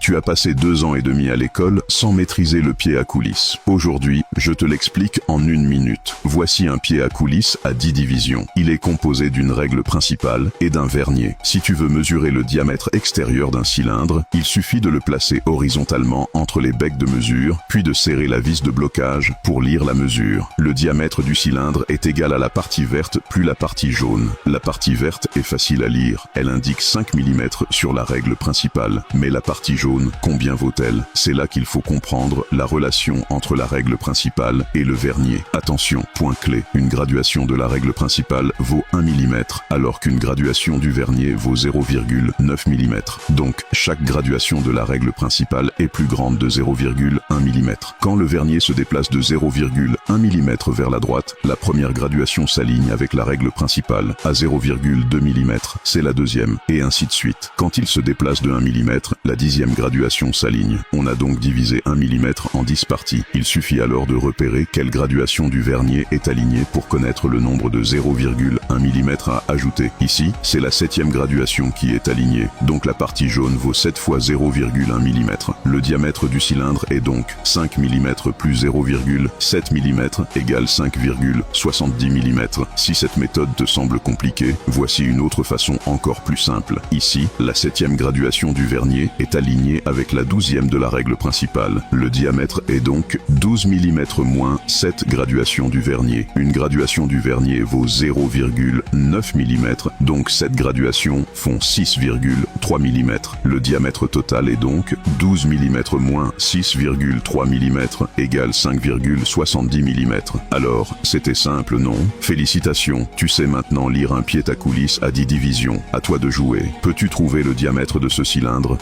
Tu as passé 2 ans et demi à l'école sans maîtriser le pied à coulisse. Aujourd'hui, je te l'explique en 1 minute. Voici un pied à coulisse à 10 divisions. Il est composé d'une règle principale et d'un vernier. Si tu veux mesurer le diamètre extérieur d'un cylindre, il suffit de le placer horizontalement entre les becs de mesure, puis de serrer la vis de blocage pour lire la mesure. Le diamètre du cylindre est égal à la partie verte plus la partie jaune. La partie verte est facile à lire. Elle indique 5 mm sur la règle principale. Mais la partie jaune, combien vaut-elle? C'est là qu'il faut comprendre la relation entre la règle principale et le vernier. Attention, point clé, une graduation de la règle principale vaut 1 mm, alors qu'une graduation du vernier vaut 0,9 mm. Donc, chaque graduation de la règle principale est plus grande de 0,1 mm. Quand le vernier se déplace de 0,1 mm vers la droite, la première graduation s'aligne avec la règle principale. À 0,2 mm, c'est la deuxième, et ainsi de suite. Quand il se déplace de 1 mm, la 10e graduation s'aligne. On a donc divisé 1 mm en 10 parties. Il suffit alors de repérer quelle graduation du vernier est alignée pour connaître le nombre de 0,1 mm à ajouter. Ici, c'est la 7e graduation qui est alignée, donc la partie jaune vaut 7 fois 0,1 mm. Le diamètre du cylindre est donc 5 mm plus 0,7 mm égale 5,70 mm. Si cette méthode te semble compliquée, voici une autre façon encore plus simple. Ici, la 7e graduation du vernier est alignée avec la 12e de la règle principale. Le diamètre est donc 12 mm moins cette graduation du vernier. Une graduation du vernier vaut 0,9 mm, donc cette graduation font 6,3 mm. Le diamètre total est donc 12 mm moins 6,3 mm égale 5,70 mm. Alors, c'était simple, non? Félicitations, tu sais maintenant lire un pied à coulisse à 10 divisions. À toi de jouer. Peux-tu trouver le diamètre de ce cylindre?